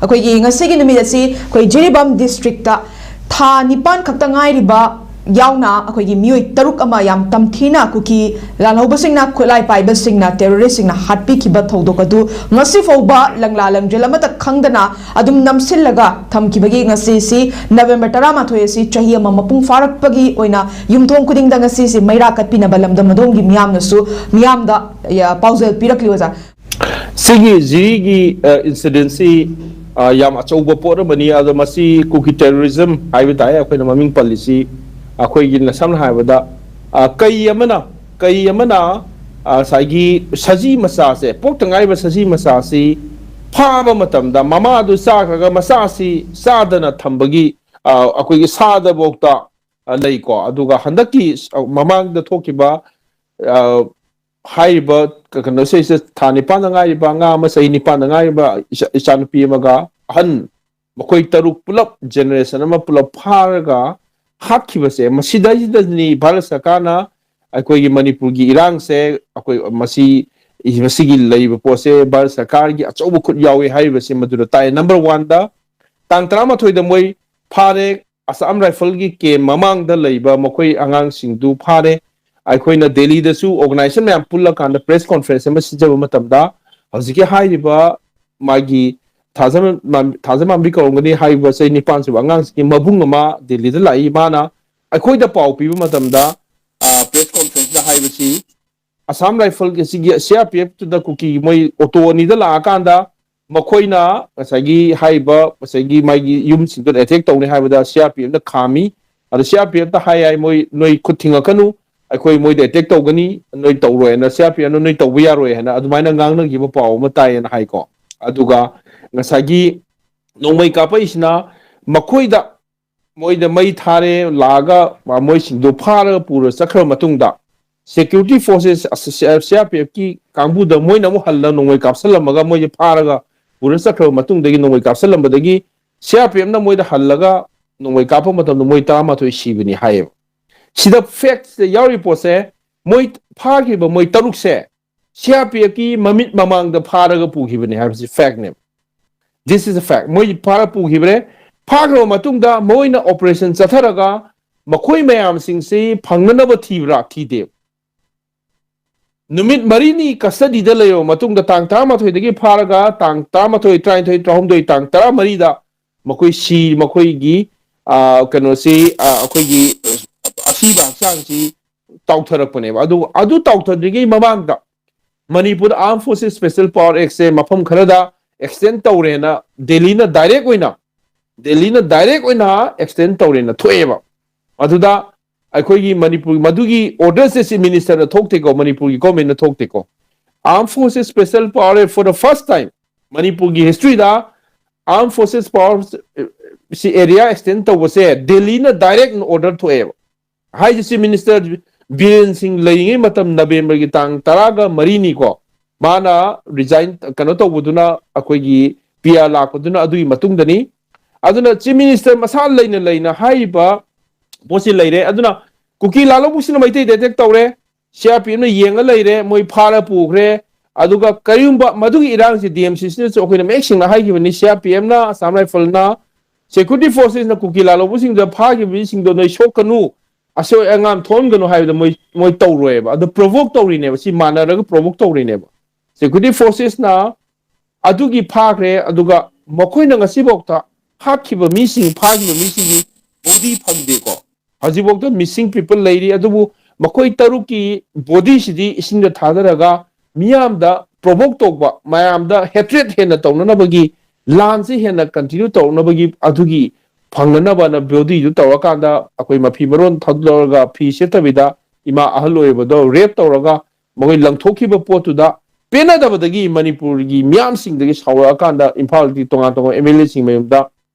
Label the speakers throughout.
Speaker 1: ꯑꯩꯈꯣꯏꯒꯤ ꯉꯁꯤꯒꯤ ꯅꯨꯃꯤꯠ ꯑꯁꯤ ꯑꯩꯈꯣꯏ ꯖꯤꯔꯤꯕꯥꯝ ꯗꯤꯁꯇ꯭ꯔꯤꯛꯇ ꯊꯥ 9 ꯈꯛꯇ ꯉꯥꯏꯔꯤꯕ ꯌꯥꯎꯅ ꯑꯩꯈꯣꯏꯒꯤ ꯃꯤꯑꯣꯏ 6 ꯑꯃ ꯌꯥꯝ ꯇꯝꯊꯤꯅ ꯀꯨꯀꯤ ꯂꯥꯜꯍꯧꯕꯁꯤꯡꯅ ꯈꯨꯠꯂꯥꯏ ꯄꯥꯏꯕꯁꯤꯡꯅ ꯇꯦꯔꯣꯔꯤꯁꯁꯤꯡꯅ ꯍꯥꯠꯄꯤꯈꯤꯕ ꯊꯧꯗꯣꯛ ꯑꯗꯨ ꯉꯁꯤ ꯐꯥꯎꯕ ꯂꯪꯂꯥ ꯂꯪꯖꯦꯜ ꯑꯃꯠꯇ ꯈꯪꯗꯅ ꯑꯗꯨꯝ ꯅꯝꯁꯤꯜꯂꯒ ꯊꯝꯈꯤꯕꯒꯤ ꯉꯁꯤꯁꯤ ꯅꯕꯦꯝꯕꯔ 11 ꯑꯁꯤ ꯆꯍꯤ ꯑꯃ ꯃꯄꯨꯡ ꯐꯥꯔꯛꯄꯒꯤ ꯑꯣꯏꯅ ꯌꯨꯝꯊꯣꯡ ꯈꯨꯗꯤꯡꯗ ꯉꯁꯤꯁꯤ ꯃꯩꯔꯥ ꯀꯠꯄꯤꯅꯕ ꯂꯝꯗꯝ ꯑꯗꯣꯝꯒꯤ ꯃꯤꯌꯥꯝꯗ ꯄꯥꯎꯖꯦꯜ ꯄꯤꯔꯛꯂꯤ ꯑꯣꯖꯥ
Speaker 2: ꯁꯤꯒꯤ ꯖꯤꯔꯤꯒꯤ ꯏꯟꯁꯤꯗꯦꯟꯁꯤ ꯌꯥꯝ ꯑꯆꯧꯕ ꯄꯣꯠ ꯑꯃꯅꯤ ꯑꯗꯣ ꯃꯁꯤ ꯀꯨꯀꯤ ꯇꯦꯔꯣꯔꯤꯖꯝ ꯍꯥꯏꯕ ꯇꯥꯏ ꯑꯩꯈꯣꯏꯅ ꯃꯃꯤꯡ ꯄꯜꯂꯤꯁꯤ ꯑꯩꯈꯣꯏꯒꯤ ꯁꯝꯅ ꯍꯥꯏꯔꯕꯗ ꯀꯩ ꯑꯃꯅ ꯉꯁꯥꯏꯒꯤ ꯁꯖꯤ ꯃꯆꯥꯁꯦ ꯄꯣꯛꯇ ꯉꯥꯏꯔꯤꯕ ꯁꯖꯤ ꯃꯆꯥꯁꯤ ꯐꯥꯕ ꯃꯇꯝꯗ ꯃꯃꯥꯗꯨ ꯆꯥꯈ꯭ꯔꯒ ꯃꯆꯥꯁꯤ ꯆꯥꯗꯅ ꯊꯝꯕꯒꯤ ꯑꯩꯈꯣꯏꯒꯤ ꯁꯥꯗꯐꯥꯎꯗ ꯂꯩꯀꯣ ꯑꯗꯨꯒ ꯍꯟꯗꯛꯀꯤ ꯃꯃꯥꯡꯗ ꯊꯣꯛꯈꯤꯕ ꯍꯥꯏꯔꯤꯕ ꯀꯩꯅꯣꯁꯤꯁꯦ ꯊꯥ 9ꯗ ꯉꯥꯏꯔꯤꯕ ꯑꯉꯥꯡ ꯑꯃ ꯆꯍꯤ 9ꯗ ꯉꯥꯏꯔꯤꯕ ꯏꯆꯥꯅꯨꯄꯤ ꯑꯃꯒ ꯑꯍꯟ ꯃꯈꯣꯏ 6 ꯄꯨꯂꯞ ꯖꯦꯅꯦꯔꯦꯁꯟ ꯑꯃ ꯄꯨꯂꯞ ꯐꯥꯔꯒ ꯍꯥꯠꯈꯤꯕꯁꯦ ꯃꯁꯤꯗꯩꯁꯤꯗꯅꯤ ꯚꯥꯔꯠ ꯁꯔꯀꯥꯔꯅ ꯑꯩꯈꯣꯏꯒꯤ ꯃꯅꯤꯄꯨꯔꯒꯤ ꯏꯔꯥꯡꯁꯦ ꯑꯩꯈꯣꯏ ꯃꯁꯤꯒꯤ ꯂꯩꯔꯤꯕ ꯄꯣꯠꯁꯦ ꯚꯥꯔꯠ ꯁꯔꯀꯥꯔꯒꯤ ꯑꯆꯧꯕ ꯈꯨꯠ ꯌꯥꯎꯏ ꯍꯥꯏꯔꯤꯕꯁꯤ ꯃꯗꯨꯗ ꯇꯥꯏ ꯅꯝꯕꯔ 1ꯗ ꯇꯥꯡ 11ꯗ ꯃꯣꯏ ꯐꯥꯔꯦ ꯑꯁꯥꯝ ꯔꯥꯏꯐꯜꯒꯤ ꯀꯦꯝ ꯃꯃꯥꯡꯗ ꯂꯩꯕ ꯃꯈꯣꯏ ꯑꯉꯥꯡꯁꯤꯡꯗꯨ ꯐꯥꯔꯦ ꯑꯩꯈꯣꯏꯅ ꯗꯦꯜꯂꯤꯗꯁꯨ ꯑꯣꯔꯒꯅꯥꯏꯖꯦꯁꯟ ꯃꯌꯥꯝ ꯄꯨꯜꯂꯀꯥꯟꯗ ꯄ꯭ꯔꯦꯁ ꯀꯣꯟꯐꯔꯦꯟꯁ ꯑꯃ ꯁꯤꯟꯖꯕ ꯃꯇꯝꯗ ꯍꯧꯖꯤꯛꯀꯤ ꯍꯥꯏꯔꯤꯕ ꯃꯥꯒꯤ ꯊꯥꯖꯃꯥꯟꯕꯤ ꯀꯧꯔꯝꯒꯅꯤ ꯍꯥꯏꯔꯤꯕ ꯆꯍꯤ 9 ꯁꯨꯕ ꯑꯉꯥꯡꯁꯤꯡꯒꯤ ꯃꯕꯨꯡ ꯑꯃ ꯗꯦꯜꯂꯤꯗ ꯂꯥꯛꯏ ꯃꯥꯅ ꯑꯩꯈꯣꯏꯗ ꯄꯥꯎ ꯄꯤꯕ ꯃꯇꯝꯗ ꯄ꯭ꯔꯦꯁ ꯀꯣꯟꯐꯔꯦꯟꯁꯇ ꯍꯥꯏꯕꯁꯤ ꯑꯁꯥꯝ ꯔꯥꯏꯐꯜꯒꯤ ꯁꯤꯒꯤ CRPF ꯀꯨꯀꯤ ꯃꯣꯏ ꯑꯣꯇꯣ ꯑꯅꯤꯗ ꯂꯥꯛꯑꯀꯥꯟꯗ ꯃꯈꯣꯏꯅ ꯉꯁꯥꯏꯒꯤ ꯍꯥꯏꯔꯤꯕ ꯉꯁꯥꯏꯒꯤ ꯃꯥꯒꯤ ꯌꯨꯝꯁꯤꯡꯗꯨꯗ ꯑꯦꯇꯦꯛ ꯇꯧꯅꯤ ꯍꯥꯏꯕꯗ CRPFꯅ ꯈꯥꯝꯃꯤ ꯑꯗꯣ CRPFꯇ ꯍꯥꯏ ꯃꯣꯏ ꯅꯣꯏ ꯈꯨꯠ ꯊꯤꯡꯉꯛꯀꯅꯨ ꯑꯩꯈꯣꯏ ꯃꯣꯏꯗ ꯑꯦꯇꯦꯛ ꯇꯧꯒꯅꯤ ꯅꯣꯏ ꯇꯧꯔꯣꯏꯅ CRPFꯅ ꯅꯣꯏ ꯇꯧꯕ ꯌꯥꯔꯣꯏ ꯍꯥꯏꯅ ꯑꯗꯨꯃꯥꯏꯅ ꯉꯥꯡꯅꯈꯤꯕ ꯄꯥꯎ ꯑꯃ ꯇꯥꯏꯌꯦꯅ ꯍꯥꯏꯀꯣ ꯑꯗꯨꯒ ꯉꯁꯥꯏꯒꯤ ꯅꯣꯡꯃꯩ ꯀꯥꯞꯄꯛꯏꯁꯤ나 ꯃꯣꯏꯗ ꯃꯩ ꯊꯥꯔꯦ ꯂꯥꯛꯑꯒ ꯃꯣꯏꯁꯤꯡꯗꯣ ꯐꯥꯔꯒ ꯄꯨꯔ ꯆꯠꯈ꯭ꯔꯕ ꯃꯇꯨꯡꯗ ꯁꯦꯀ꯭ꯌꯨꯔꯤꯇꯤ ꯐꯣꯔꯁꯦꯁ CRPFꯀꯤ ꯀꯥꯡꯕꯨꯗ ꯃꯣꯏꯅ ꯑꯃꯨꯛ ꯍꯜꯂ ꯅꯣꯡꯃꯩ ꯀꯥꯞꯁꯤꯜꯂꯝꯃꯒ ꯃꯣꯏꯁꯦ ꯐꯥꯔꯒ ꯄꯨꯔ ꯆꯠꯈ꯭ꯔꯕ ꯃꯇꯨꯡꯗꯒꯤ ꯅꯣꯡꯃꯩ ꯀꯥꯞꯁꯤꯜꯂꯝꯕꯗꯒꯤ CRPFꯅ ꯃꯣꯏꯗ ꯍꯜꯂꯒ ꯅꯣꯡꯃꯩ ꯀꯥꯞꯄ ꯃꯇꯝꯗ ꯃꯣꯏ 11 ꯁꯤꯕꯅꯤ ꯍꯥꯏꯌꯦꯕ ꯁꯤꯗ ꯐꯦꯛꯁꯦ ꯌꯥꯎꯔꯤꯕ ꯄꯣꯠꯁꯦ ꯃꯣꯏ ꯐꯥꯈꯤꯕ ꯃꯣꯏ 6ꯁꯦ CRPFꯀꯤ ꯃꯃꯤꯠ ꯃꯃꯥꯡꯗ ꯐꯥꯔꯒ ꯄꯨꯈꯤꯕꯅꯤ ꯍꯥꯏꯕꯁꯤ ꯐꯦꯛꯅꯦꯕ ꯗꯤꯁ ꯏज ꯑ ꯐꯦꯛ ꯃꯣꯏ ꯐꯥꯔ ꯄꯨꯈꯤꯕꯅꯦ ꯐꯥꯈ꯭ꯔꯕ ꯃꯇꯨꯡꯗ ꯃꯣꯏꯅ ꯑꯣꯄꯔꯦꯁꯟ ꯆꯠꯊꯔꯒ ꯃꯈꯣꯏ ꯃꯌꯥꯝꯁꯤꯡꯁꯤ ꯐꯪꯅꯅꯕ ꯊꯤꯕ꯭ꯔꯥ ꯊꯤꯗꯦ ꯅꯨꯃꯤꯠ 4ꯅꯤ ꯀꯁꯇꯗꯤꯗ ꯂꯩꯔꯕ ꯃꯇꯨꯡꯗ ꯇꯥꯡ 11ꯗꯒꯤ ꯐꯥꯔꯒ ꯇꯥꯡ 11, 22, 23, ꯇꯥꯡ 14ꯗ ꯃꯈꯣꯏꯒꯤ ꯀꯩꯅꯣꯁꯤ ꯑꯩꯈꯣꯏꯒꯤ ꯑꯁꯤꯕ ꯍꯛꯆꯥꯡꯁꯤ ꯇꯥꯎꯊꯔꯛꯄꯅꯦꯕ ꯑꯗꯨ ꯇꯥꯎꯊꯗ꯭ꯔꯤꯉꯩ ꯃꯃꯥꯡꯗ ꯃꯅꯤꯄꯨꯔ ꯑꯥꯔꯝ ꯐꯣꯔꯁꯦꯁ ꯁ꯭ꯄꯦꯁꯦꯜ ꯄꯥꯋꯔ ꯑꯦꯛꯁꯦ ꯃꯐꯝ ꯈꯔꯗ ꯑꯦꯛꯁꯇꯦꯟ ꯇꯧꯔꯦꯅ ꯗꯦꯜꯂꯤꯅ ꯗꯥꯏꯔꯦꯛ ꯑꯣꯏꯅ ꯑꯦꯛꯁꯇꯦꯟ ꯇꯧꯔꯦꯅ ꯊꯣꯛꯑꯦꯕ ꯑꯗꯨꯗ ꯑꯩꯈꯣꯏꯒꯤ ꯃꯅꯤꯄꯨꯔ ꯃꯗꯨꯒꯤ ꯑꯣꯔꯗꯔꯁꯦ ꯆꯤꯐ ꯃꯤꯅꯤꯁꯇꯔꯅ ꯊꯣꯛꯇꯦꯀꯣ ꯃꯅꯤꯄꯨꯔꯒꯤ ꯒꯣꯔꯃꯦꯟꯅ ꯊꯣꯛꯇꯦꯀꯣ armed forces special power for the first time ꯃꯅꯤꯄꯨꯔꯒꯤ ꯍꯤꯁꯇ꯭ꯔꯤꯗ ꯑꯥꯔꯝ ꯐꯣꯔꯁꯦꯁ ꯄꯥꯋꯔ ꯁꯤ ꯑꯦꯔꯤꯌꯥ ꯑꯦꯛꯁꯇꯦꯟ ꯇꯧꯕꯁꯦ ꯗꯦꯜꯂꯤꯅ ꯗꯥꯏꯔꯦꯛ ꯑꯣꯔꯗꯔ ꯊꯣꯛꯑꯦꯕ ꯍꯥꯏꯁꯦ ꯆꯤꯐ ꯃꯤꯅꯤꯁꯇꯔ ꯕꯤꯔꯦꯟ ꯁꯤꯡ ꯂꯩꯔꯤꯉꯩ ꯃꯇꯝ ꯅꯕꯦꯝꯕꯔꯒꯤ ꯇꯥꯡ 14 ꯃꯥꯅ ꯔꯤꯖꯥꯏꯟ ꯀꯩꯅꯣ ꯇꯧꯕꯗꯨꯅ ꯑꯩꯈꯣꯏꯒꯤ PR ꯂꯥꯛꯄꯗꯨꯅ ꯑꯗꯨꯒꯤ ꯃꯇꯨꯡꯗꯅꯤ ꯑꯗꯨꯅ ꯆꯤꯐ ꯃꯤꯅꯤꯁꯇꯔ ꯃꯁꯥ ꯂꯩꯅ ꯍꯥꯏꯔꯤꯕ ꯄꯣꯠꯁꯤ ꯂꯩꯔꯦ ꯑꯗꯨꯅ ꯀꯨꯀꯤ ꯂꯥꯂꯧꯕꯁꯤꯅ ꯃꯩꯇꯩꯗ ꯑꯦꯇꯦꯛ ꯇꯧꯔꯦ CRPFꯅ ꯌꯦꯡꯉ ꯂꯩꯔꯦ ꯃꯣꯏ ꯐꯥꯔ ꯄꯨꯈ꯭ꯔꯦ ꯑꯗꯨꯒ ꯀꯔꯤꯒꯨꯝꯕ ꯃꯗꯨꯒꯤ ꯏꯔꯥꯡꯁꯤ DMCCꯅꯁꯨ ꯑꯩꯈꯣꯏꯅ ꯃꯌꯦꯛ ꯁꯦꯡꯅ ꯍꯥꯏꯈꯤꯕꯅꯤ CRPFꯅ ꯑꯁꯥꯝ ꯔꯥꯏꯐꯜꯅ ꯁꯦꯀ꯭ꯌꯨꯔꯤꯇꯤ ꯐꯣꯔꯁꯦꯁꯅ ꯀꯨꯀꯤ ꯂꯥꯂꯧꯕꯁꯤꯡꯗ ꯐꯥꯈꯤꯕ ꯃꯤꯁꯤꯡꯗꯣ ꯅꯣꯏ ꯁꯣꯛꯀꯅꯨ ꯑꯁꯣꯏ ꯑꯉꯥꯝ ꯊꯣꯛꯍꯟꯒꯅꯨ ꯍꯥꯏꯕꯗ ꯃꯣꯏ ꯇꯧꯔꯣꯏꯕ ꯑꯗꯨ ꯄ꯭ꯔꯣꯚꯣꯛ ꯇꯧꯔꯤꯅꯦꯕ ꯁꯤ ꯃꯥꯟꯅꯔꯒ ꯄ꯭ꯔꯣꯚꯣꯛ ꯇꯧꯔꯤꯅꯦꯕ ꯁꯦꯀ꯭ꯌꯨꯔꯤꯇꯤ ꯐꯣꯔꯁꯦꯁꯅ ꯑꯗꯨꯒꯤ ꯐꯥꯈ꯭ꯔꯦ ꯑꯗꯨꯒ ꯃꯈꯣꯏꯅ ꯉꯁꯤꯐꯥꯎꯗ ꯐꯥꯈꯤꯕ ꯃꯤꯁꯤꯡꯒꯤ ꯕꯣꯗꯤ ꯐꯪꯗꯦꯀꯣ ꯍꯧꯖꯤꯛꯐꯥꯎꯗ ꯃꯤꯁꯤꯡ ꯄꯤꯄꯜ ꯂꯩꯔꯤ ꯑꯗꯨꯕꯨ ꯃꯈꯣꯏ 6ꯀꯤ ꯕꯣꯗꯤꯁꯤꯗꯤ ꯏꯁꯤꯡꯗ ꯊꯥꯗꯔꯒ ꯃꯤꯌꯥꯝꯗ ꯄ꯭ꯔꯣꯚꯣꯛ ꯇꯧꯕ ꯃꯌꯥꯝꯗ ꯍꯦꯇ꯭ꯔꯦꯠ ꯍꯦꯟꯅ ꯇꯧꯅꯅꯕꯒꯤ ꯂꯥꯟꯁꯤ ꯍꯦꯟꯅ ꯀꯟꯇꯤꯅ꯭ꯌꯨ ꯇꯧꯅꯕꯒꯤ ꯑꯗꯨꯒꯤ ꯐꯪꯅꯅꯕꯅ ꯕꯣꯗꯤꯗꯨ ꯇꯧꯔꯀꯥꯟꯗ ꯑꯩꯈꯣꯏ ꯃꯐꯤ ꯃꯔꯣꯟ ꯊꯥꯗꯣꯛꯂꯒ ꯐꯤ ꯁꯦꯠꯇꯕꯤꯗ ꯏꯃꯥ ꯑꯍꯜ ꯑꯣꯏꯔꯕꯗꯣ ꯔꯦꯞ ꯇꯧꯔꯒ ꯃꯈꯣꯏ ꯂꯪꯊꯣꯛꯈꯤꯕ ꯄꯣꯠꯇꯨꯗ ꯄꯦꯟꯅꯗꯕꯗꯒꯤ ꯃꯅꯤꯄꯨꯔꯒꯤ ꯃꯤꯌꯥꯝꯁꯤꯡꯗꯒꯤ ꯁꯥꯎꯔꯛꯑꯀꯥꯟꯗ ꯏꯝꯐꯥꯜꯒꯤ ꯇꯣꯉꯥꯟ MLAꯁꯤꯡ ꯃꯌꯨꯝꯗ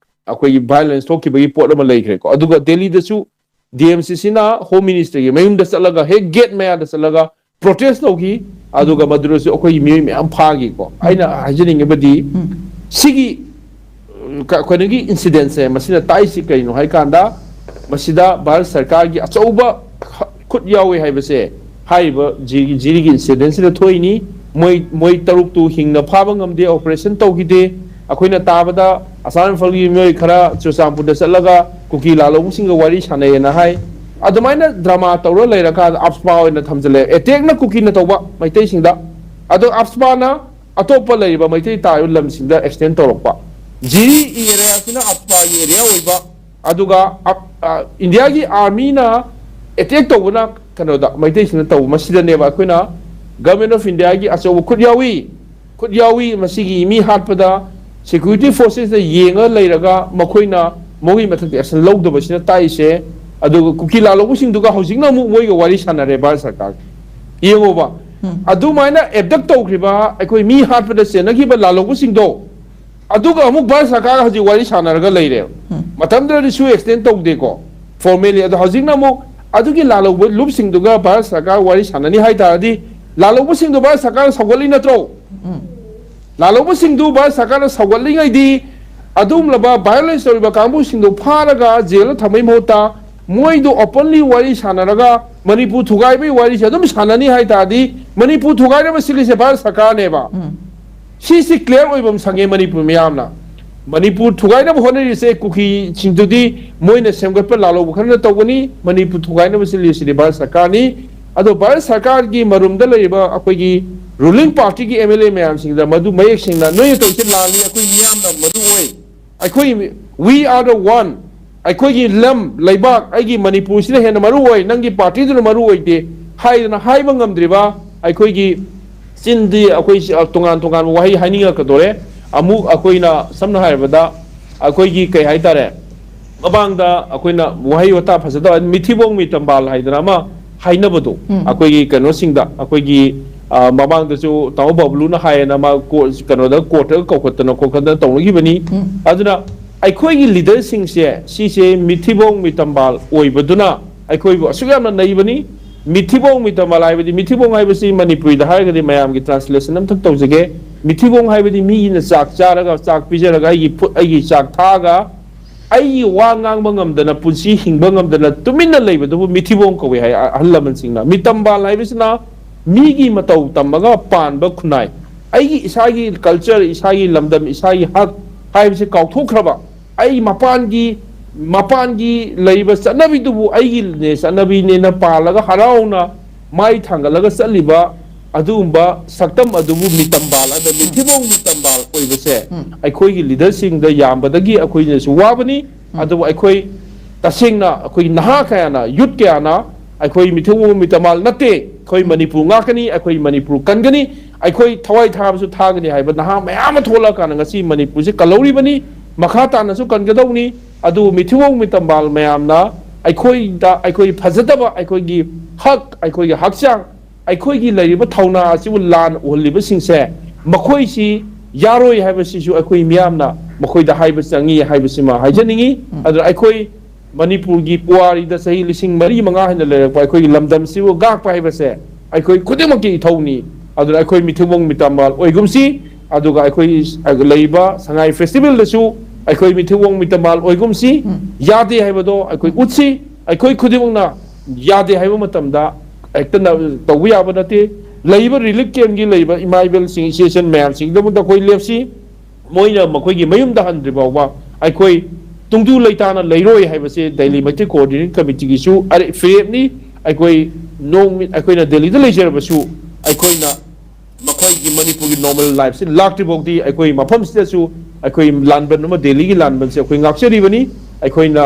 Speaker 2: ꯑꯩꯈꯣꯏꯒꯤ ꯚꯥꯏꯑꯣꯂꯦꯟꯁ ꯊꯣꯛꯈꯤꯕꯒꯤ ꯄꯣꯠ ꯑꯃ ꯂꯩꯈ꯭ꯔꯦꯀꯣ ꯑꯗꯨꯒ ꯗꯦꯜꯂꯤꯗꯁꯨ DMCCꯅ ꯍꯣꯝ ꯃꯤꯅꯤꯁꯇꯔꯒꯤ ꯃꯌꯨꯝꯗ ꯆꯠꯂꯒ ꯍꯦꯛ ꯒꯦꯠ ꯃꯌꯥꯗ ꯆꯠꯂꯒ ꯄ꯭ꯔꯣꯇꯦꯁ ꯇꯧꯈꯤ ꯑꯗꯨꯒ ꯃꯗꯨꯗꯁꯨ ꯑꯩꯈꯣꯏꯒꯤ ꯃꯤꯑꯣꯏ ꯃꯌꯥꯝ ꯐꯥꯈꯤꯀꯣ ꯑꯩꯅ ꯍꯥꯏꯖꯅꯤꯡꯉꯤꯕꯗꯤ ꯁꯤꯒꯤ ꯑꯩꯈꯣꯏꯒꯤ ꯏꯟꯁꯤꯗꯦꯟꯁꯦ ꯃꯁꯤꯅ ꯇꯥꯛꯏꯁꯤ ꯀꯩꯅꯣ ꯍꯥꯏꯀꯥꯟꯗ ꯃꯁꯤꯗ ꯚꯥꯔꯠ ꯁꯔꯀꯥꯔꯒꯤ ꯑꯆꯧꯕ ꯈꯨꯠ ꯌꯥꯎꯏ ꯍꯥꯏꯕꯁꯦ ꯍꯥꯏꯔꯤꯕ ꯖꯤꯔꯤꯒꯤ ꯏꯟꯁꯤꯗꯦꯟꯁꯤꯗ ꯊꯣꯛꯏꯅꯤ ꯃꯣꯏ 6ꯇꯨ ꯍꯤꯡꯅ ꯐꯥꯕ ꯉꯝꯗꯦ ꯑꯣꯄꯔꯦꯁꯟ ꯇꯧꯈꯤꯗꯦ ꯑꯩꯈꯣꯏꯅ ꯇꯥꯕꯗ ꯑꯁꯥꯝ ꯏꯝꯐꯥꯜꯒꯤ ꯃꯤꯑꯣꯏ ꯈꯔ ꯆꯨꯔꯆꯥꯟꯄꯨꯔꯗ ꯆꯠꯂꯒ ꯀꯨꯀꯤ ꯂꯥꯂꯧꯕꯁꯤꯡꯒ ꯋꯥꯔꯤ ꯁꯥꯟꯅꯩꯌꯦꯅ ꯍꯥꯏ ꯑꯗꯨꯃꯥꯏꯅ ꯗ꯭ꯔꯃꯥ ꯇꯧꯔ ꯂꯩꯔꯀꯥꯟꯗ ꯑꯞꯁꯄꯥ ꯑꯣꯏꯅ ꯊꯝꯖꯤꯜꯂꯦ ꯑꯦꯇꯦꯛꯅ ꯀꯨꯀꯤꯅ ꯇꯧꯕ ꯃꯩꯇꯩꯁꯤꯡꯗ ꯑꯗꯣ ꯑꯞꯁꯄꯥꯅ ꯑꯇꯣꯞꯄ ꯂꯩꯔꯤꯕ ꯃꯩꯇꯩ ꯇꯥꯔꯤꯕ ꯂꯝꯁꯤꯡꯗ ꯑꯦꯛꯁꯇꯦꯟ ꯇꯧꯔꯛꯄ ꯖꯤꯔꯤ ꯑꯦꯔꯤꯌꯥꯁꯤꯅ ꯑꯞꯁꯄꯥꯒꯤ ꯑꯦꯔꯤꯌꯥ ꯑꯣꯏꯕ ꯑꯗꯨꯒ ꯏꯟꯗꯤꯌꯥꯒꯤ ꯑꯥꯔꯃꯤꯅ ꯑꯦꯇꯦꯛ ꯇꯧꯕꯅ ꯀꯩꯅꯣꯗ ꯃꯩꯇꯩꯁꯤꯡꯅ ꯇꯧꯕ ꯃꯁꯤꯗꯅꯦꯕ ꯑꯩꯈꯣꯏꯅ ꯒꯚꯔꯟꯃꯦꯟꯠ ꯑꯣꯐ ꯏꯟꯗꯤꯌꯥꯒꯤ ꯑꯆꯧꯕ ꯈꯨꯠ ꯌꯥꯎꯏ ꯃꯁꯤꯒꯤ ꯃꯤ ꯍꯥꯠꯄꯗ ꯁꯦꯀ꯭ꯌꯨꯔꯤꯇꯤ ꯐꯣꯔꯁꯦꯁꯇ ꯌꯦꯡꯉ ꯂꯩꯔꯒ ꯃꯈꯣꯏꯅ ꯃꯣꯏꯒꯤ ꯃꯊꯛꯇ ꯑꯦꯛꯁꯟ ꯂꯧꯗꯕꯁꯤꯅ ꯇꯥꯛꯏꯁꯦ ꯑꯗꯨꯒ ꯀꯨꯀꯤ ꯂꯥꯂꯧꯕꯁꯤꯡꯗꯨꯒ ꯍꯧꯖꯤꯛꯅ ꯑꯃꯨꯛ ꯃꯣꯏꯒ ꯋꯥꯔꯤ ꯁꯥꯟꯅꯔꯦ ꯚꯥꯔꯠ ꯁꯔꯀꯥꯔ ꯌꯦꯡꯉꯣꯕ ꯑꯗꯨꯃꯥꯏꯅ ꯑꯦꯕꯗꯛ ꯇꯧꯈꯤꯕ ꯑꯩꯈꯣꯏ ꯃꯤ ꯍꯥꯠꯄꯗ ꯆꯦꯟꯅꯈꯤꯕ ꯂꯥꯂꯧꯕꯁꯤꯡꯗꯣ ꯑꯗꯨꯒ ꯑꯃꯨꯛ ꯚꯥꯔꯠ ꯁꯔꯀꯥꯔꯒ ꯍꯧꯖꯤꯛ ꯋꯥꯔꯤ ꯁꯥꯟꯅꯔꯒ ꯂꯩꯔꯦꯕ ꯃꯇꯝꯗꯨꯗꯗꯤ ꯁꯨ ꯑꯦꯛꯁꯇꯦꯟ ꯇꯧꯗꯦꯀꯣ ꯐꯣꯔꯃꯦꯂꯤ ꯑꯗꯣ ꯍꯧꯖꯤꯛꯅ ꯑꯃꯨꯛ ꯑꯗꯨꯒꯤ ꯂꯥꯂꯧꯕ ꯂꯨꯞꯁꯤꯡꯗꯨꯒ ꯚꯥꯔꯠ ꯁꯔꯀꯥꯔ ꯋꯥꯔꯤ ꯁꯥꯟꯅꯅꯤ ꯍꯥꯏ ꯇꯥꯔꯗꯤ ꯂꯥꯂꯧꯕꯁꯤꯡꯗꯨ ꯚꯥꯔꯠ ꯁꯔꯀꯥꯔꯅ ꯁꯧꯒꯠꯂꯤ ꯅꯠꯇ꯭ꯔꯣ ꯂꯥꯂꯧꯕꯁꯤꯡꯗꯨ ꯚꯥꯔꯠ ꯁꯔꯀꯥꯔꯅ ꯁꯧꯒꯠꯂꯤꯉꯩꯗꯤ ꯑꯗꯨꯒꯨꯝꯂꯕ ꯚꯥꯏꯑꯣꯂꯦꯟꯁ ꯇꯧꯔꯤꯕ ꯀꯥꯡꯕꯨꯁꯤꯡꯗꯨ ꯐꯥꯔꯒ ꯖꯦꯜꯗ ꯊꯝꯕꯩ ꯃꯍꯨꯠꯇ ꯃꯣꯏꯗꯣ ꯑꯣꯄꯟꯂꯤ ꯋꯥꯔꯤ ꯁꯥꯟꯅꯔꯒ ꯃꯅꯤꯄꯨꯔ ꯊꯨꯒꯥꯏꯕꯒꯤ ꯋꯥꯔꯤꯁꯦ ꯑꯗꯨꯝ ꯁꯥꯟꯅꯅꯤ ꯍꯥꯏ ꯇꯥꯔꯗꯤ ꯃꯅꯤꯄꯨꯔ ꯊꯨꯒꯥꯏꯅꯕ ꯁꯤꯜꯂꯤꯁꯦ ꯚꯥꯔꯠ ꯁꯔꯀꯥꯔꯅꯦꯕ ꯁꯤꯁꯤ ꯀ꯭ꯂꯤꯌꯔ ꯑꯣꯏꯕ ꯑꯃ ꯁꯪꯉꯦ ꯃꯅꯤꯄꯨꯔ ꯃꯤꯌꯥꯝꯅ ꯃꯅꯤꯄꯨꯔ ꯊꯨꯒꯥꯏꯅꯕ ꯍꯣꯠꯅꯔꯤꯁꯦ ꯀꯨꯀꯤꯁꯤꯡꯗꯨꯗꯤ ꯃꯣꯏꯅ ꯁꯦꯝꯒꯠꯄ ꯂꯥꯂꯧꯕ ꯈꯔꯅ ꯇꯧꯒꯅꯤ ꯃꯅꯤꯄꯨꯔ ꯊꯨꯒꯥꯏꯅꯕ ꯁꯤꯜꯂꯤꯁꯤꯗꯤ ꯚꯥꯔꯠ ꯁꯔꯀꯥꯔꯅꯤ ꯑꯗꯣ ꯚꯥꯔꯠ ꯁꯔꯀꯥꯔꯒꯤ ꯃꯔꯨꯝꯗ ꯂꯩꯔꯤꯕ ꯑꯩꯈꯣꯏꯒꯤ ꯔꯨꯂꯤꯡ ꯄꯥꯔꯇꯤꯒꯤ MLA ꯃꯌꯥꯝꯁꯤꯡꯗ ꯃꯗꯨ ꯃꯌꯦꯛ ꯁꯦꯡꯅ ꯅꯣꯏꯅ ꯇꯧꯔꯤꯁꯦ ꯂꯥꯜꯂꯤ ꯑꯩꯈꯣই ꯃꯤꯌꯥꯝꯅ ꯃꯗꯨ ꯑꯣꯏ ꯑꯩꯈꯣꯏ we are the one ꯑꯩꯈꯣꯏꯒꯤ ꯂꯝ ꯂꯩꯕꯥꯛ ꯑꯩꯒꯤ ꯃꯅꯤꯄꯨꯔꯁꯤꯅ ꯍꯦꯟꯅ ꯃꯔꯨ ꯑꯣꯏ ꯅꯪꯒꯤ ꯄꯥꯔꯇꯤꯗꯨꯅ ꯃꯔꯨ ꯑꯣꯏꯗꯦ ꯍꯥꯏꯗꯅ ꯍꯥꯏꯕ ꯉꯝꯗ꯭ꯔꯤꯕ ꯑꯩꯈꯣꯏꯒꯤ ꯆꯤꯟꯗꯤ ꯑꯩꯈꯣꯏ ꯇꯣꯉꯥꯟ ꯇꯣꯉꯥꯟꯕ ꯋꯥꯍꯩ ꯍꯥꯏꯅꯤꯡꯉꯛꯀꯗꯣꯔꯦ ꯑꯃꯨꯛ ꯑꯩꯈꯣꯏꯅ ꯁꯝꯅ ꯍꯥꯏꯔꯕꯗ ꯑꯩꯈꯣꯏꯒꯤ ꯀꯩ ꯍꯥꯏꯇꯥꯔꯦ ꯃꯃꯥꯡꯗ ꯑꯩꯈꯣꯏꯅ ꯋꯥꯍꯩ ꯋꯥꯇꯥ ꯐꯖꯗꯕ ꯃꯤꯊꯤꯕꯣꯡ ꯃꯤꯇꯝꯕꯥꯜ ꯍꯥꯏꯗꯅ ꯑꯃ ꯍꯥꯏꯅꯕꯗꯣ ꯑꯩꯈꯣꯏꯒꯤ ꯀꯩꯅꯣꯁꯤꯡꯗ ꯑꯩꯈꯣꯏꯒꯤ ꯃꯃꯥꯡꯗꯁꯨ ꯇꯥꯃꯣ ꯕꯕꯂꯨꯅ ꯍꯥꯏꯌꯦꯅ ꯃꯥ ꯀꯩꯅꯣꯗ ꯀꯣꯔꯠꯇꯒ ꯀꯧꯈꯠꯇꯅ ꯈꯣꯠꯈꯠꯇꯅ ꯇꯧꯅꯈꯤꯕꯅꯤ ꯑꯗꯨꯅ ꯑꯩꯈꯣꯏꯒꯤ ꯂꯤꯗꯔꯁꯤꯡꯁꯦ ꯁꯤꯁꯦ ꯃꯤꯊꯤꯕꯣꯡ ꯃꯤꯇꯝꯕꯥꯜ ꯑꯣꯏꯕꯗꯨꯅ ꯑꯩꯈꯣꯏꯕꯨ ꯑꯁꯨꯛ ꯌꯥꯝꯅ ꯅꯩꯕꯅꯤ ꯃꯤꯊꯤꯕꯣꯡ ꯃꯤꯇꯝꯕꯥꯜ ꯍꯥꯏꯕꯗꯤ ꯃꯤꯊꯤꯕꯣꯡ ꯍꯥꯏꯕꯁꯤ ꯃꯅꯤꯄꯨꯔꯤꯗ ꯍꯥꯏꯔꯒꯗꯤ ꯃꯌꯥꯝꯒꯤ ꯇ꯭ꯔꯥꯟꯁꯂꯦꯁꯟ ꯑꯝꯇꯪ ꯇꯧꯖꯒꯦ ꯃꯤꯊꯤꯕꯣꯡ ꯍꯥꯏꯕꯗꯤ ꯃꯤꯅ ꯆꯥꯛ ꯆꯥꯔꯒ ꯆꯥꯛ ꯄꯤꯖꯔꯒ ꯑꯩꯒꯤ ꯆꯥꯛ ꯊꯥꯛꯑꯒ ꯑꯩꯒꯤ ꯋꯥ ꯉꯥꯡꯕ ꯉꯝꯗꯅ ꯄꯨꯟꯁꯤ ꯍꯤꯡꯕ ꯉꯝꯗꯅ ꯇꯨꯃꯤꯟꯅ ꯂꯩꯕꯗꯨꯕꯨ ꯃꯤꯊꯤꯕꯣꯡ ꯀꯧꯏ ꯍꯥꯏ ꯑꯍꯜ ꯂꯃꯟꯁꯤꯡꯅ ꯃꯤꯇꯝꯕꯥꯜ ꯍꯥꯏꯕꯁꯤꯅ ꯃꯤꯒꯤ ꯃꯇꯧ ꯇꯝꯃꯒ ꯄꯥꯟꯕ ꯈꯨꯟꯅꯥꯏ ꯑꯩꯒꯤ ꯏꯁꯥꯒꯤ ꯀꯜꯆꯔ ꯏꯁꯥꯒꯤ ꯂꯝꯗꯝ ꯏꯁꯥꯒꯤ ꯍꯛ ꯍꯥꯏꯕꯁꯤ ꯀꯥꯎꯊꯣꯛꯈ꯭ꯔꯕ ꯑꯩ ꯃꯄꯥꯟꯒꯤ ꯂꯩꯔꯤꯕ ꯆꯠꯅꯕꯤꯗꯨꯕꯨ ꯑꯩꯒꯤ ꯆꯠꯅꯕꯤꯅꯦꯅ ꯄꯥꯜꯂꯒ ꯍꯔꯥꯎꯅ ꯃꯥꯏ ꯊꯥꯡꯒꯠꯂꯒ ꯆꯠꯂꯤꯕ ꯑꯗꯨꯒꯨꯝꯕ ꯁꯛꯇꯝ ꯑꯗꯨꯕꯨ ꯃꯤꯇꯝꯕꯥꯜ ꯑꯗ ꯃꯤꯊꯤꯕꯣꯡ ꯃꯤꯇꯝꯕꯥꯜ ꯑꯣꯏꯕꯁꯦ ꯑꯩꯈꯣꯏꯒꯤ ꯂꯤꯗꯔꯁꯤꯡꯗ ꯌꯥꯝꯕꯗꯒꯤ ꯑꯩꯈꯣꯏꯅꯁꯨ ꯋꯥꯕꯅꯤ ꯑꯗꯨꯕꯨ ꯑꯩꯈꯣꯏ ꯇꯁꯦꯡꯅ ꯑꯩꯈꯣꯏ ꯅꯍꯥ ꯀꯌꯥꯅ ꯌꯨꯠ ꯀꯌꯥꯅ ꯑꯩꯈꯣꯏ ꯃꯤꯊꯤꯕꯣꯡ ꯃꯤꯇꯝꯕꯥꯜ ꯅꯠꯇꯦ ꯑꯩꯈꯣই ꯃꯅꯤꯄꯨꯔ ꯉꯥꯛꯀꯅꯤ ꯑꯩꯈꯣই ꯃꯅꯤꯄꯨꯔ ꯀꯟꯒꯅꯤ ꯑꯩꯈꯣꯏ ꯊꯋꯥꯏ ꯊꯥꯕꯁꯨ ꯊꯥꯒꯅꯤ ꯍꯥꯏꯕ ꯅꯍꯥ ꯃꯌꯥꯝ ꯑꯃ ꯊꯣꯛꯂꯛꯑꯀꯥꯟꯗ ꯉꯁꯤ ꯃꯅꯤꯄꯨꯔꯁꯦ ꯀꯜꯍꯧꯔꯤꯕꯅꯤ ꯃꯈꯥ ꯇꯥꯅꯁꯨ ꯀꯟꯒꯗꯧꯅꯤ ꯑꯗꯨꯕꯨ ꯃꯤꯊꯤꯕꯣꯡ ꯃꯤꯇꯝꯕꯥꯜ ꯃꯌꯥꯝꯅ ꯑꯩꯈꯣꯏꯗ ꯑꯩꯈꯣꯏ ꯐꯖꯗꯕ ꯑꯩꯈꯣꯏꯒꯤ ꯍꯛ ꯑꯩꯈꯣꯏꯒꯤ ꯍꯛꯆꯥꯡ ꯑꯩꯈꯣꯏꯒꯤ ꯂꯩꯔꯤꯕ ꯊꯧꯅꯥ ꯑꯁꯤꯕꯨ ꯂꯥꯟ ꯎꯍꯜꯂꯤꯕꯁꯤꯡꯁꯦ ꯃꯈꯣꯏꯁꯤ ꯌꯥꯔꯣꯏ ꯍꯥꯏꯕꯁꯤꯁꯨ ꯑꯩꯈꯣꯏ ꯃꯤꯌꯥꯝꯅ ꯃꯈꯣꯏꯗ ꯍꯥꯏꯕ ꯆꯪꯉꯤ ꯍꯥꯏꯕꯁꯤꯃ ꯍꯥꯏꯖꯅꯤꯡꯉꯤ ꯑꯗꯨꯅ ꯑꯩꯈꯣꯏ ꯃꯅꯤꯄꯨꯔꯒꯤ ꯄꯨꯋꯥꯔꯤꯗ ꯆꯍꯤ 4,500 ꯍꯦꯟꯅ ꯂꯩꯔꯛꯄ ꯑꯩꯈꯣꯏꯒꯤ ꯂꯝꯗꯝꯁꯤꯕꯨ ꯉꯥꯛꯄ ꯍꯥꯏꯕꯁꯦ ꯑꯩꯈꯣꯏ ꯈꯨꯗꯤꯡꯃꯛꯀꯤ ꯏꯊꯧꯅꯤ ꯑꯗꯨꯅ ꯑꯩꯈꯣই ꯃꯤꯊꯤꯕꯣꯡ ꯃꯤꯇꯝꯕꯥꯜ ꯑꯣꯏꯒꯨꯝꯁꯤ ꯑꯗꯨꯒ ꯑꯩꯈꯣꯏ ꯂꯩꯕ ꯁꯉꯥꯏ ꯐꯦꯁꯇꯤꯚꯦꯜꯗꯁꯨ ꯑꯩꯈꯣই ꯃꯤꯊꯤꯕꯣꯡ ꯃꯤꯇꯝꯕꯥꯜ ꯑꯣꯏꯒꯨꯝꯁꯤ ꯌꯥꯗꯦ ꯍꯥꯏꯕꯗꯣ ꯑꯩꯈꯣꯏ ꯎꯠꯁꯤ ꯑꯩꯈoi ꯈꯨꯗꯤꯡꯃꯛꯅ ꯌꯥꯗꯦ ꯍꯥꯏꯕ ꯃꯇꯝꯗ ꯍꯦꯛꯇ ꯇꯧꯕ ꯌꯥꯕ ꯅꯠꯇꯦ ꯂꯩꯕ ꯔꯤꯂꯤꯐ ꯀꯦꯝꯞꯒꯤ ꯂꯩꯕ ꯏꯃꯥ ꯏꯕꯦꯜꯁꯤꯡ ꯏꯆꯦꯆꯟ ꯃꯌꯥꯝꯁꯤꯡꯒꯤꯗꯃꯛꯇ ꯑꯩꯈꯣꯏ ꯂꯦꯞꯁꯤ ꯃꯣꯏꯅ ꯃꯈꯣꯏꯒꯤ ꯃꯌꯨꯝꯗ ꯍꯟꯗ꯭ꯔꯤ ꯐꯥꯎꯕ ꯑꯩꯈꯣꯏ ꯇꯨꯡꯗꯨ ꯂꯩꯇꯥꯅ ꯂꯩꯔꯣꯏ ꯍꯥꯏꯕꯁꯦ ꯗꯦꯜꯂꯤ ꯃꯩꯇꯩ ꯀꯣꯑꯣꯔꯗꯤꯅꯦꯠ ꯀꯃꯤꯇꯤꯒꯤꯁꯨ ꯐꯤꯔꯦꯞꯅꯤ ꯑꯩꯈoi ꯗꯦꯜꯂꯤꯗ ꯂꯩꯖꯔꯕꯁꯨ ꯑꯩꯈꯣꯏꯅ ꯃꯈꯣꯏꯒꯤ ꯃꯅꯤꯄꯨꯔꯒꯤ ꯅꯣꯔꯃꯦꯜ ꯂꯥꯏꯐꯁꯤ ꯂꯥꯛꯇ꯭ꯔꯤꯐꯥꯎꯗꯤ ꯑꯩꯈoi ꯃꯐꯝꯁꯤꯗꯁꯨ ꯑꯩꯈoi ꯂꯥꯟꯕꯟ ꯑꯃ ꯗꯦꯜꯂꯤꯒꯤ ꯂꯥꯟꯕꯟꯁꯦ ꯑꯩꯈoi ꯉꯥꯛꯆꯔꯤꯕꯅꯤ ꯑꯩꯈꯣꯏꯅ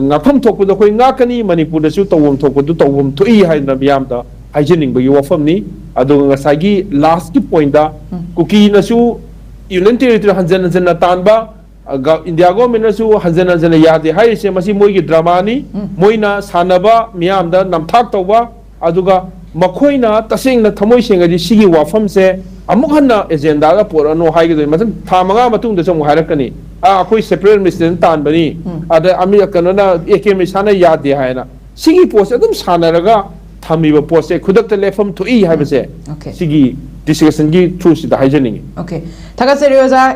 Speaker 2: ꯉꯥꯛꯐꯝ ꯊꯣꯛꯄꯗꯣ ꯑꯩꯈoi ꯉꯥꯛꯀꯅꯤ ꯃꯅꯤꯄꯨꯔꯗꯁꯨ ꯇꯧꯐꯝ ꯊꯣꯛꯄꯗꯨ ꯇꯧꯐꯝ ꯊꯣꯛꯏ ꯍꯥꯏꯗꯅ ꯃꯤꯌꯥꯝꯗ ꯍꯥꯏꯖꯅꯤꯡꯕꯒꯤ ꯋꯥꯐꯝꯅꯤ ꯑꯗꯨꯒ ꯉꯁꯥꯏꯒꯤ ꯂꯥꯁꯀꯤ ꯄꯣꯏꯟꯠꯗ ꯀꯨꯀꯤꯅꯁꯨ ꯌꯨꯅꯤꯌꯟ ꯇꯦꯔꯤꯇꯣꯔꯤ ꯍꯟꯖꯟ ꯍꯟꯖꯟꯅ ꯇꯥꯟꯕ ꯏꯟꯗꯤꯌꯥ ꯒꯣꯔꯃꯦꯟꯅꯁꯨ ꯍꯟꯖꯟ ꯍꯟꯖꯟꯅ ꯌꯥꯗꯦ ꯍꯥꯏꯔꯤꯁꯦ ꯃꯁꯤ ꯃꯣꯏꯒꯤ ꯗ꯭ꯔꯃꯥꯅꯤ ꯃꯣꯏꯅ ꯁꯥꯟꯅꯕ ꯃꯤꯌꯥꯝꯗ ꯅꯝꯊꯥꯛ ꯇꯧꯕ ꯑꯗꯨꯒ ꯃꯈꯣꯏꯅ ꯇꯁꯦꯡꯅ ꯊꯃꯣꯏ ꯁꯦꯡꯉꯗꯤ ꯁꯤꯒꯤ ꯋꯥꯐꯝꯁꯦ ꯑꯃꯨꯛ ꯍꯟꯅ ꯑꯦꯖꯦꯟꯗꯥꯒ ꯄꯣꯔꯛꯑꯅꯨ ꯍꯥꯏꯒꯗꯣꯏꯅꯤ ꯃꯊꯪ ꯊꯥ 5 ꯃꯇꯨꯡꯗꯁꯨ ꯑꯃꯨꯛ ꯍꯥꯏꯔꯛꯀꯅꯤ ꯑꯩꯈoi ꯁꯦꯄꯔꯦꯠ ꯑꯦꯗꯃꯤꯅꯤꯁꯇ꯭ꯔꯦꯁꯟ ꯇꯥꯟꯕꯅꯤ ꯑꯗ ꯀꯩꯅꯣꯅ AKM ꯏꯁꯥꯅ ꯌꯥꯗꯦ ꯍꯥꯏꯅ ꯁꯤꯒꯤ ꯄꯣꯠꯁꯦ ꯑꯗꯨꯝ ꯁꯥꯟꯅꯔꯒ ꯊꯝꯃꯤꯕ ꯄꯣꯠꯁꯦ ꯈꯨꯗꯛꯇ ꯂꯦꯞꯐꯝ ꯊꯣꯛꯏ ꯍꯥꯏꯕꯁꯦ ꯁꯤꯒꯤ ꯗꯤꯁꯀꯁꯟꯒꯤ ꯊ꯭ꯔꯨꯁꯤꯗ ꯍꯥꯏꯖꯅꯤꯡꯉꯤ
Speaker 1: Okay. Thakaseri Oza